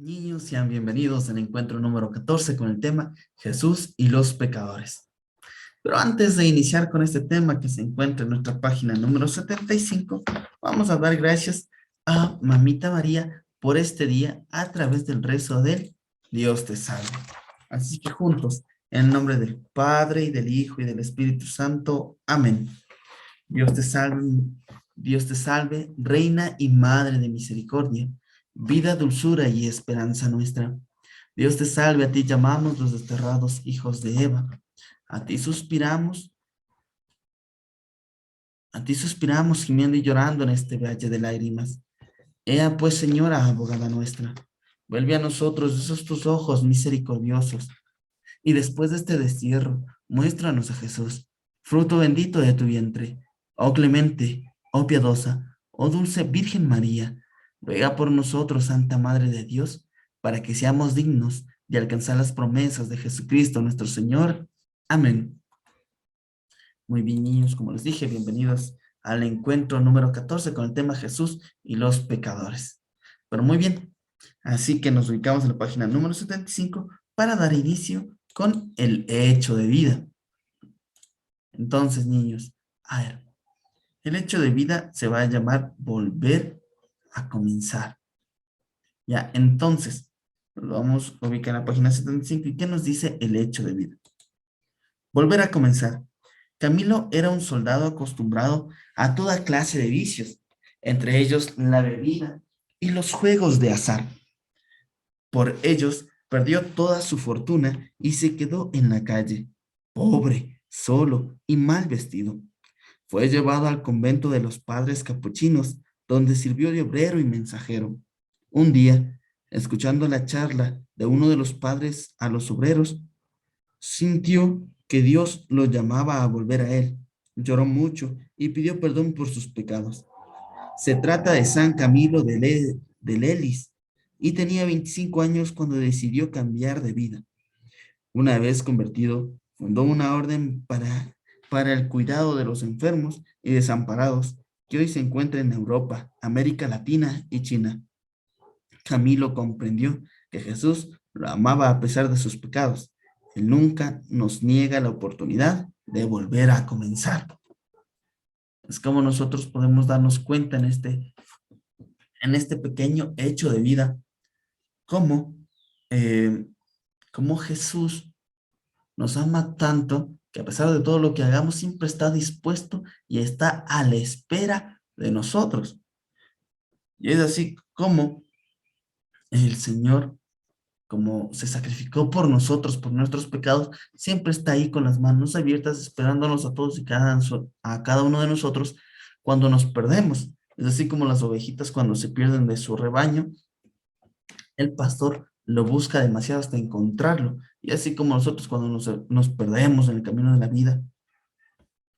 Niños, sean bienvenidos al encuentro número 14 con el tema Jesús y los pecadores. Pero antes de iniciar con este tema que se encuentra en nuestra página número 75, vamos a dar gracias a Mamita María por este día a través del rezo del Dios te salve. Así que juntos, en el nombre del Padre y del Hijo y del Espíritu Santo. Amén. Dios te salve, Dios te salve, Reina y Madre de misericordia, vida, dulzura y esperanza nuestra. Dios te salve, a ti llamamos los desterrados hijos de Eva. A ti suspiramos, a ti suspiramos gimiendo y llorando en este valle de lágrimas. Ea pues, Señora, abogada nuestra, vuelve a nosotros esos tus ojos misericordiosos, y después de este destierro, muéstranos a Jesús, fruto bendito de tu vientre. Oh clemente, oh piadosa, oh dulce Virgen María, ruega por nosotros, Santa Madre de Dios, para que seamos dignos de alcanzar las promesas de Jesucristo nuestro Señor. Amén. Muy bien, niños, como les dije, bienvenidos al encuentro número 14 con el tema Jesús y los pecadores. Pero muy bien, así que nos ubicamos en la página número 75 para dar inicio con el hecho de vida. Entonces, niños, a ver, el hecho de vida se va a llamar volver a comenzar. Ya, entonces, lo vamos a ubicar en la página 75. ¿Y qué nos dice el hecho de vida? Volver a comenzar. Camilo era un soldado acostumbrado a toda clase de vicios, entre ellos la bebida y los juegos de azar. Por ellos perdió toda su fortuna y se quedó en la calle, pobre, solo y mal vestido. Fue llevado al convento de los padres capuchinos, donde sirvió de obrero y mensajero. Un día, escuchando la charla de uno de los padres a los obreros, sintió que Dios lo llamaba a volver a él. Lloró mucho y pidió perdón por sus pecados. Se trata de San Camilo de Lelis y tenía 25 años cuando decidió cambiar de vida. Una vez convertido, fundó una orden para el cuidado de los enfermos y desamparados que hoy se encuentra en Europa, América Latina y China. Camilo comprendió que Jesús lo amaba a pesar de sus pecados. Él nunca nos niega la oportunidad de volver a comenzar. Es como nosotros podemos darnos cuenta en este pequeño hecho de vida, cómo, eh, cómo Jesús nos ama tanto que a pesar de todo lo que hagamos, siempre está dispuesto y está a la espera de nosotros. Y es así como el Señor, como se sacrificó por nosotros, por nuestros pecados, siempre está ahí con las manos abiertas, esperándonos a todos y a cada uno de nosotros cuando nos perdemos. Es así como las ovejitas cuando se pierden de su rebaño, el pastor lo busca demasiado hasta encontrarlo. Y así como nosotros cuando nos perdemos en el camino de la vida,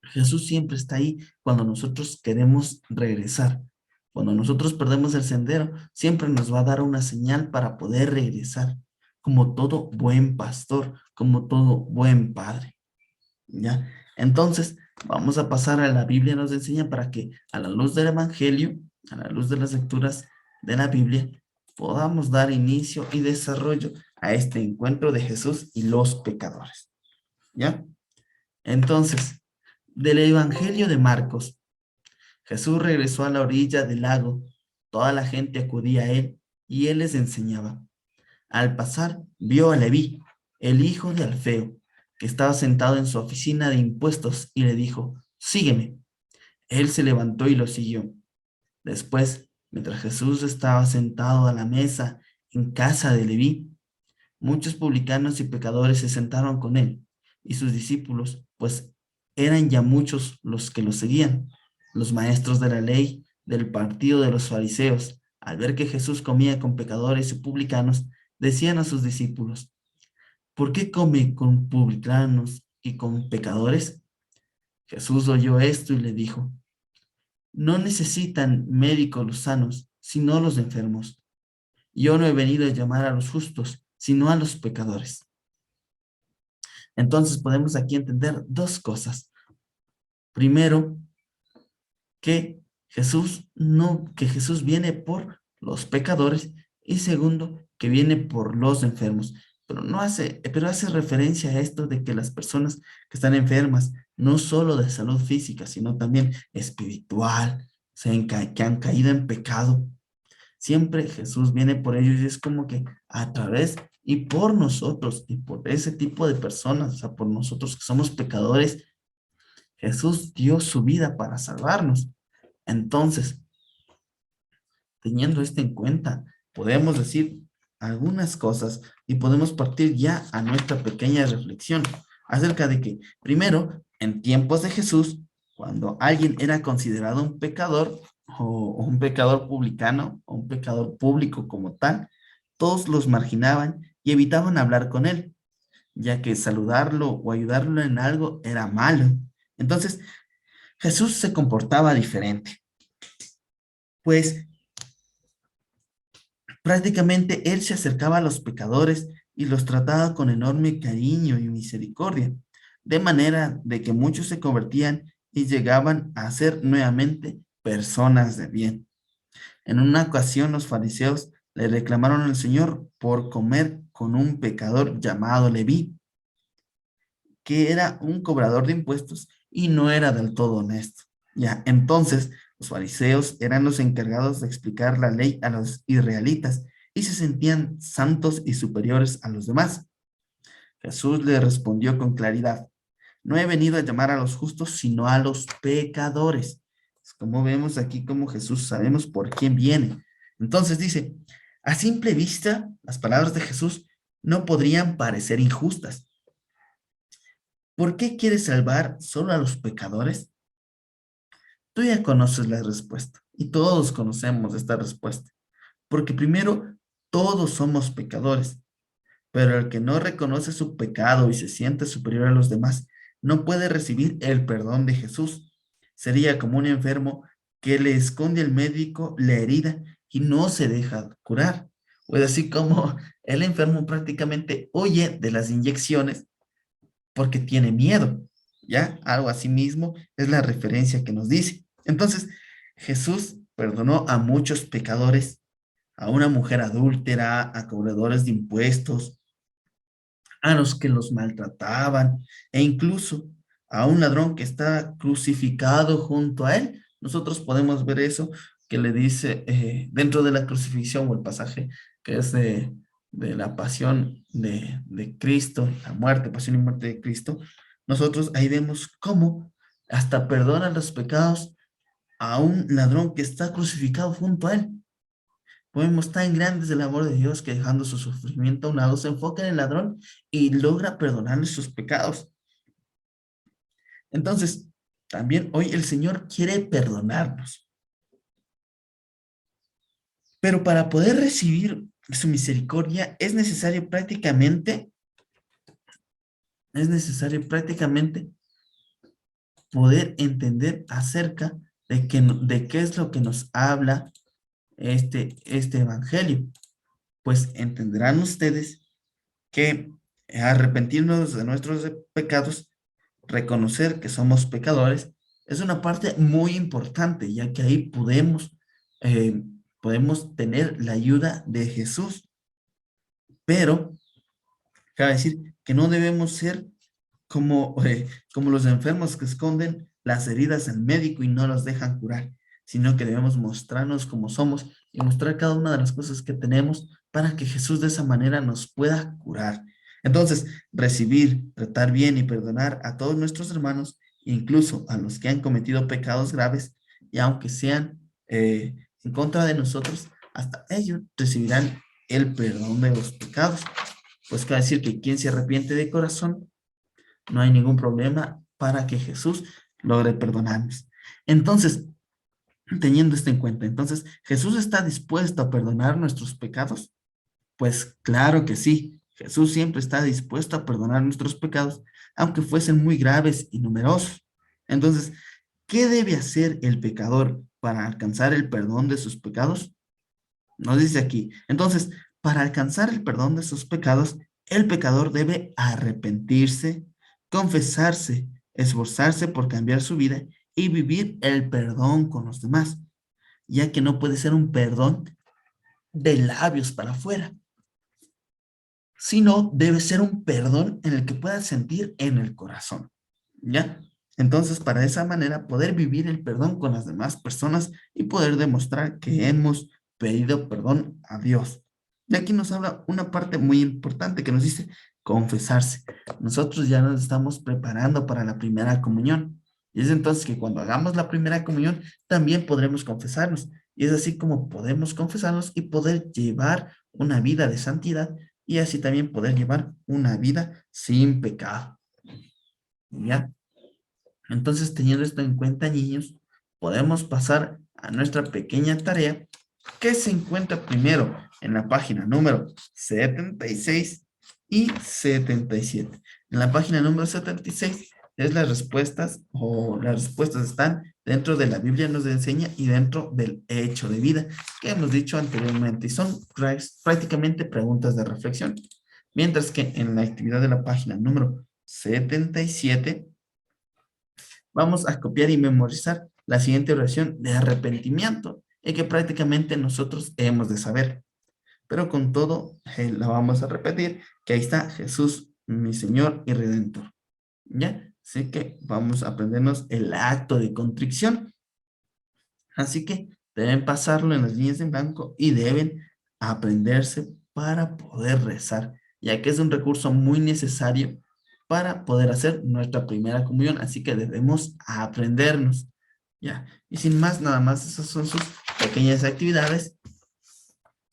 Jesús siempre está ahí cuando nosotros queremos regresar. Cuando nosotros perdemos el sendero, siempre nos va a dar una señal para poder regresar, como todo buen pastor, como todo buen padre. ¿Ya? Entonces, vamos a pasar a la Biblia, nos enseña para que a la luz del Evangelio, a la luz de las lecturas de la Biblia, podamos dar inicio y desarrollo a este encuentro de Jesús y los pecadores. ¿Ya? Entonces, del Evangelio de Marcos, Jesús regresó a la orilla del lago. Toda la gente acudía a él y él les enseñaba. Al pasar, vio a Leví, el hijo de Alfeo, que estaba sentado en su oficina de impuestos y le dijo, sígueme. Él se levantó y lo siguió. Después, mientras Jesús estaba sentado a la mesa en casa de Leví, muchos publicanos y pecadores se sentaron con él y sus discípulos, pues eran ya muchos los que lo seguían. Los maestros de la ley del partido de los fariseos, al ver que Jesús comía con pecadores y publicanos, decían a sus discípulos, ¿por qué come con publicanos y con pecadores? Jesús oyó esto y le dijo, no necesitan médicos los sanos, sino los enfermos. Yo no he venido a llamar a los justos, sino a los pecadores. Entonces podemos aquí entender dos cosas. Primero, que Jesús viene por los pecadores Y segundo, que viene por los enfermos. Pero hace referencia a esto de que las personas que están enfermas, no solo de salud física, sino también espiritual, que han caído en pecado, siempre Jesús viene por ellos y es como que a través y por nosotros y por ese tipo de personas, o sea, por nosotros que somos pecadores, Jesús dio su vida para salvarnos. Entonces, teniendo esto en cuenta, podemos decir algunas cosas y podemos partir ya a nuestra pequeña reflexión acerca de que, primero, en tiempos de Jesús, cuando alguien era considerado un pecador o un pecador publicano o un pecador público como tal, todos los marginaban y evitaban hablar con él, ya que saludarlo o ayudarlo en algo era malo. Entonces, Jesús se comportaba diferente, pues prácticamente él se acercaba a los pecadores y los trataba con enorme cariño y misericordia, de manera de que muchos se convertían y llegaban a ser nuevamente personas de bien. En una ocasión los fariseos le reclamaron al Señor por comer con un pecador llamado Leví, que era un cobrador de impuestos y no era del todo honesto. Ya, entonces los fariseos eran los encargados de explicar la ley a los israelitas y se sentían santos y superiores a los demás. Jesús le respondió con claridad: no he venido a llamar a los justos, sino a los pecadores. Es como vemos aquí como Jesús, sabemos por quién viene. Entonces dice, a simple vista, las palabras de Jesús no podrían parecer injustas. ¿Por qué quiere salvar solo a los pecadores? Tú ya conoces la respuesta y todos conocemos esta respuesta, porque primero, todos somos pecadores, pero el que no reconoce su pecado y se siente superior a los demás no puede recibir el perdón de Jesús. Sería como un enfermo que le esconde al médico la herida y no se deja curar. Pues así como el enfermo prácticamente huye de las inyecciones porque tiene miedo, ¿ya? Algo así mismo es la referencia que nos dice. Entonces, Jesús perdonó a muchos pecadores, a una mujer adúltera, a cobradores de impuestos, a los que los maltrataban e incluso a un ladrón que está crucificado junto a él. Nosotros podemos ver eso que le dice dentro de la crucifixión o el pasaje que es de la pasión de Cristo, la muerte, pasión y muerte de Cristo. Nosotros ahí vemos cómo hasta perdona los pecados a un ladrón que está crucificado junto a él. Podemos tan grandes el amor de Dios que dejando su sufrimiento a un lado, se enfoca en el ladrón y logra perdonarle sus pecados. Entonces, también hoy el Señor quiere perdonarnos. Pero para poder recibir su misericordia es necesario prácticamente poder entender acerca de qué es lo que nos habla este evangelio. Pues entenderán ustedes que arrepentirnos de nuestros pecados, reconocer que somos pecadores, es una parte muy importante, ya que ahí podemos tener la ayuda de Jesús. Pero cabe decir que no debemos ser como los enfermos que esconden las heridas al médico y no los dejan curar, sino que debemos mostrarnos como somos y mostrar cada una de las cosas que tenemos para que Jesús de esa manera nos pueda curar. Entonces, recibir, tratar bien y perdonar a todos nuestros hermanos, incluso a los que han cometido pecados graves, y aunque sean en contra de nosotros, hasta ellos recibirán el perdón de los pecados. Pues cabe decir que quien se arrepiente de corazón, no hay ningún problema para que Jesús logre perdonarnos. Entonces, teniendo esto en cuenta, entonces, ¿Jesús está dispuesto a perdonar nuestros pecados? Pues claro que sí. Jesús siempre está dispuesto a perdonar nuestros pecados, aunque fuesen muy graves y numerosos. Entonces, ¿qué debe hacer el pecador para alcanzar el perdón de sus pecados? Nos dice aquí. Entonces, para alcanzar el perdón de sus pecados, el pecador debe arrepentirse, confesarse, esforzarse por cambiar su vida y vivir el perdón con los demás, ya que no puede ser un perdón de labios para afuera, sino debe ser un perdón en el que puedas sentir en el corazón, ¿ya? Entonces, para esa manera, poder vivir el perdón con las demás personas y poder demostrar que hemos pedido perdón a Dios. Y aquí nos habla una parte muy importante que nos dice confesarse. Nosotros ya nos estamos preparando para la primera comunión. Y es entonces que cuando hagamos la primera comunión, también podremos confesarnos. Y es así como podemos confesarnos y poder llevar una vida de santidad y así también poder llevar una vida sin pecado. ¿Ya? Entonces, teniendo esto en cuenta, niños, podemos pasar a nuestra pequeña tarea que se encuentra primero en la página número 76 y 77. En la página número 76 es las respuestas o las respuestas están dentro de la Biblia nos enseña y dentro del hecho de vida que hemos dicho anteriormente y son prácticamente preguntas de reflexión. Mientras que en la actividad de la página número 77 vamos a copiar y memorizar la siguiente oración de arrepentimiento y que prácticamente nosotros hemos de saber. Pero con todo, la vamos a repetir, que ahí está Jesús, mi Señor y Redentor. ¿Ya? Así que vamos a aprendernos el acto de contrición. Así que deben pasarlo en las líneas en blanco y deben aprenderse para poder rezar, ya que es un recurso muy necesario para poder hacer nuestra primera comunión. Así que debemos aprendernos. Ya. Y sin más, nada más, esas son sus pequeñas actividades.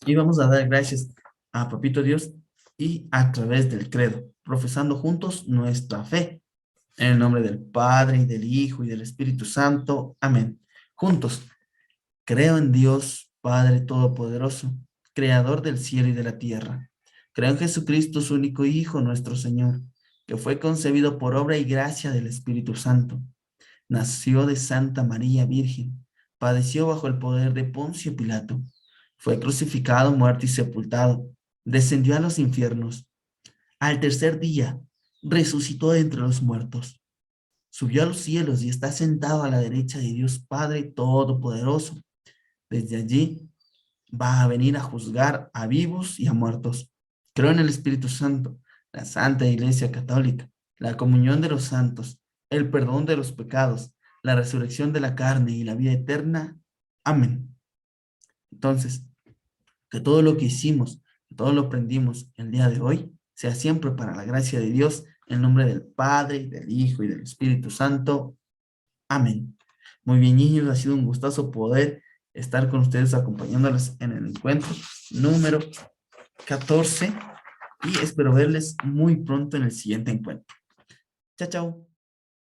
Y vamos a dar gracias a Papito Dios y a través del credo, profesando juntos nuestra fe. En el nombre del Padre, y del Hijo, y del Espíritu Santo. Amén. Juntos. Creo en Dios, Padre Todopoderoso, Creador del cielo y de la tierra. Creo en Jesucristo, su único Hijo, nuestro Señor, que fue concebido por obra y gracia del Espíritu Santo. Nació de Santa María Virgen, padeció bajo el poder de Poncio Pilato, fue crucificado, muerto y sepultado, descendió a los infiernos. Al tercer día, resucitó de entre los muertos, subió a los cielos y está sentado a la derecha de Dios Padre Todopoderoso. Desde allí va a venir a juzgar a vivos y a muertos. Creo en el Espíritu Santo, la Santa Iglesia Católica, la comunión de los santos, el perdón de los pecados, la resurrección de la carne y la vida eterna. Amén. Entonces, que todo lo que hicimos, que todo lo aprendimos el día de hoy, sea siempre para la gracia de Dios, en nombre del Padre, del Hijo y del Espíritu Santo. Amén. Muy bien, niños, ha sido un gustazo poder estar con ustedes acompañándoles en el encuentro número 14 y espero verles muy pronto en el siguiente encuentro. Chao, chao.